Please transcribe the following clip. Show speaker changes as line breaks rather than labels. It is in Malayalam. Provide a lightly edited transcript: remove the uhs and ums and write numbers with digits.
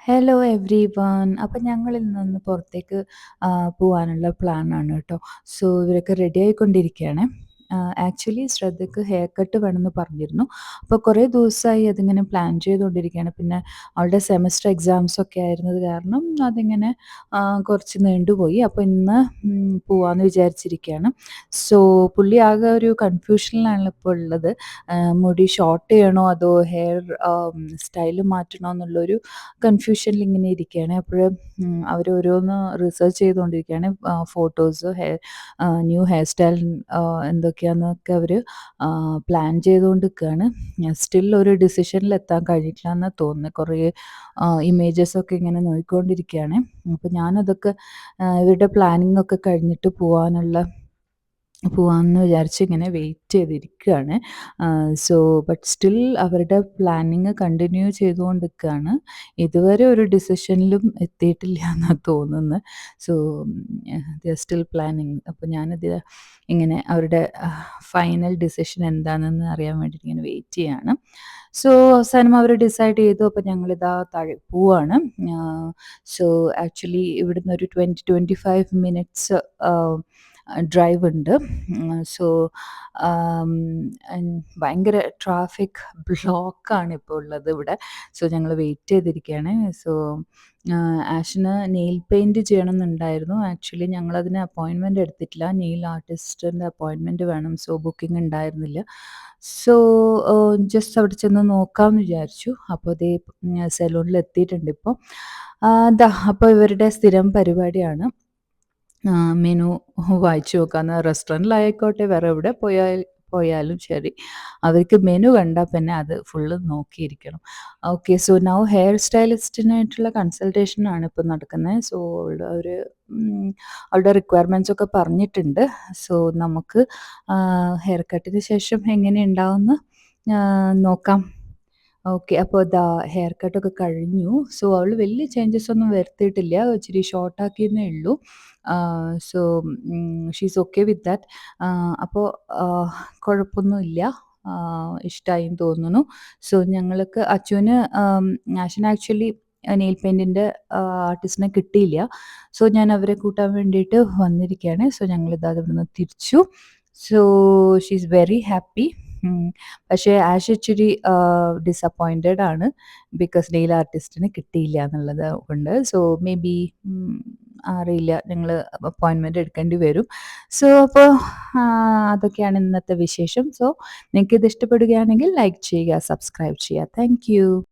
Hello everyone. അപ്പം ഞങ്ങൾ ഇന്നൊന്ന് പുറത്തേക്ക് പോവാനുള്ള പ്ലാനാണ് കേട്ടോ. സോ ഇവരൊക്കെ റെഡി ആയിക്കൊണ്ടിരിക്കുകയാണ്. ആക്ച്വലി ശ്രദ്ധയ്ക്ക് ഹെയർ കട്ട് വേണമെന്ന് പറഞ്ഞിരുന്നു. അപ്പോൾ കുറേ ദിവസമായി അതിങ്ങനെ പ്ലാൻ ചെയ്തുകൊണ്ടിരിക്കുകയാണ്. പിന്നെ അവളുടെ സെമസ്റ്റർ എക്സാംസ് ഒക്കെ ആയിരുന്നത് കാരണം അതിങ്ങനെ കുറച്ച് നീണ്ടുപോയി. അപ്പോൾ ഇന്ന് പോവാമെന്ന് വിചാരിച്ചിരിക്കുകയാണ്. സോ പുള്ളി ആകെ ഒരു കൺഫ്യൂഷനിലാണ് ഇപ്പോൾ ഉള്ളത്. മുടി ഷോർട്ട് ചെയ്യണോ അതോ ഹെയർ സ്റ്റൈല് മാറ്റണോ എന്നുള്ളൊരു കൺഫ്യൂഷനിൽ ഇങ്ങനെ ഇരിക്കുകയാണ്. അപ്പോൾ അവർ ഓരോന്ന് റിസർച്ച് ചെയ്തുകൊണ്ടിരിക്കുകയാണ്. ഫോട്ടോസ്, ന്യൂ ഹെയർ സ്റ്റൈൽ എന്തൊക്കെയാണെന്നൊക്കെ അവർ പ്ലാൻ ചെയ്തുകൊണ്ട് നിൽക്കുകയാണ്. സ്റ്റിൽ ഒരു ഡിസിഷനിൽ എത്താൻ കഴിഞ്ഞിട്ടില്ല എന്ന് തോന്നുന്നു. കുറേ ഇമേജസൊക്കെ ഇങ്ങനെ നോക്കിക്കൊണ്ടിരിക്കുകയാണ്. അപ്പോൾ ഞാനതൊക്കെ ഇവരുടെ പ്ലാനിങ് ഒക്കെ കഴിഞ്ഞിട്ട് പോവാമെന്ന് വിചാരിച്ച് ഇങ്ങനെ വെയിറ്റ് ചെയ്തിരിക്കുകയാണ്. സോ ബട്ട് സ്റ്റിൽ അവരുടെ പ്ലാനിങ് കണ്ടിന്യൂ ചെയ്തുകൊണ്ട് നിൽക്കുകയാണ്. ഇതുവരെ ഒരു ഡിസിഷനിലും എത്തിയിട്ടില്ല എന്നാണ് തോന്നുന്നത്. So they are still planning. അപ്പോൾ ഞാനിത് ഇങ്ങനെ അവരുടെ ഫൈനൽ ഡിസിഷൻ എന്താണെന്ന് അറിയാൻ വേണ്ടിയിട്ട് ഇങ്ങനെ വെയിറ്റ് ചെയ്യാണ്. സോ അവസാനം അവർ ഡിസൈഡ് ചെയ്തു. അപ്പോൾ ഞങ്ങളിതാ താഴെ പോവാണ്. സോ ആക്ച്വലി ഇവിടുന്ന് ഒരു 20-25 മിനിറ്റ്സ് ഡ്രൈവ് ഉണ്ട്. സോ ഭയങ്കര ട്രാഫിക് ബ്ലോക്കാണ് ഇപ്പോൾ ഉള്ളത് ഇവിടെ. സോ ഞങ്ങൾ വെയിറ്റ് ചെയ്തിരിക്കുകയാണ്. സോ ആഷിന് നെയിൽ പെയിൻറ് ചെയ്യണമെന്നുണ്ടായിരുന്നു. ആക്ച്വലി ഞങ്ങളതിന് അപ്പോയിൻമെൻ്റ് എടുത്തിട്ടില്ല. നെയിൽ ആർട്ടിസ്റ്റിൻ്റെ അപ്പോയിൻമെൻറ്റ് വേണം. സോ ബുക്കിംഗ് ഉണ്ടായിരുന്നില്ല. സോ ജസ്റ്റ് അവിടെ ചെന്ന് നോക്കാമെന്ന് വിചാരിച്ചു. അപ്പോൾ അതേ സലൂണിൽ എത്തിയിട്ടുണ്ട് ഇപ്പോൾ. അപ്പോൾ ഇവരുടെ സ്ഥിരം പരിപാടിയാണ് മെനു വായിച്ചു നോക്കാന്ന്. റെസ്റ്റോറൻറ്റിലായിക്കോട്ടെ വേറെ എവിടെ പോയാലും ശരി, അവർക്ക് മെനു കണ്ടാൽ പിന്നെ അത് ഫുള്ള് നോക്കിയിരിക്കണം. ഓക്കെ, സോ നൗ ഹെയർ സ്റ്റൈലിസ്റ്റിനായിട്ടുള്ള കൺസൾട്ടേഷനാണ് ഇപ്പോൾ നടക്കുന്നത്. സോ അവളുടെ റിക്വയർമെൻറ്റ്സ് ഒക്കെ പറഞ്ഞിട്ടുണ്ട്. സോ നമുക്ക് ഹെയർ കട്ടിന് ശേഷം എങ്ങനെ ഉണ്ടാവുമെന്ന് നോക്കാം. ഓക്കെ, അപ്പോൾ ഹെയർ കട്ടൊക്കെ കഴിഞ്ഞു. സോ അവൾ വലിയ ചേഞ്ചസ് ഒന്നും വരുത്തിയിട്ടില്ല. ഇച്ചിരി ഷോർട്ടാക്കിയെന്നേ ഉള്ളൂ. So she's okay with that. അപ്പോൾ കുഴപ്പമൊന്നുമില്ല. ഇഷ്ടമായിന്ന് തോന്നുന്നു. സോ ഞങ്ങൾക്ക് അച്ചുവിന് ആഷിന് ആക്ച്വലി നെയിൽ പെയിൻറ്റിൻ്റെ ആർട്ടിസ്റ്റിനെ കിട്ടിയില്ല. സോ ഞാൻ അവരെ കൂട്ടാൻ വേണ്ടിയിട്ട് വന്നിരിക്കുകയാണ്. സോ ഞങ്ങളിത് ഇവിടുന്ന് തിരിച്ചു. So she is very happy. പക്ഷേ ആഷ് ഇച്ചിരി ഡിസപ്പോയിൻറ്റഡ് ആണ്. ബിക്കോസ് നെയിൽ ആർട്ടിസ്റ്റിന് കിട്ടിയില്ല എന്നുള്ളത് കൊണ്ട്. സോ മേ ബി അറിയില്ല, ഞങ്ങൾ അപ്പോയിൻമെൻ്റ് എടുക്കേണ്ടി വരും. സോ അപ്പോൾ അതൊക്കെയാണ് ഇന്നത്തെ വിശേഷം. സോ നിങ്ങൾക്കിത് ഇഷ്ടപ്പെടുകയാണെങ്കിൽ ലൈക്ക് ചെയ്യുക, സബ്സ്ക്രൈബ് ചെയ്യുക. Thank you.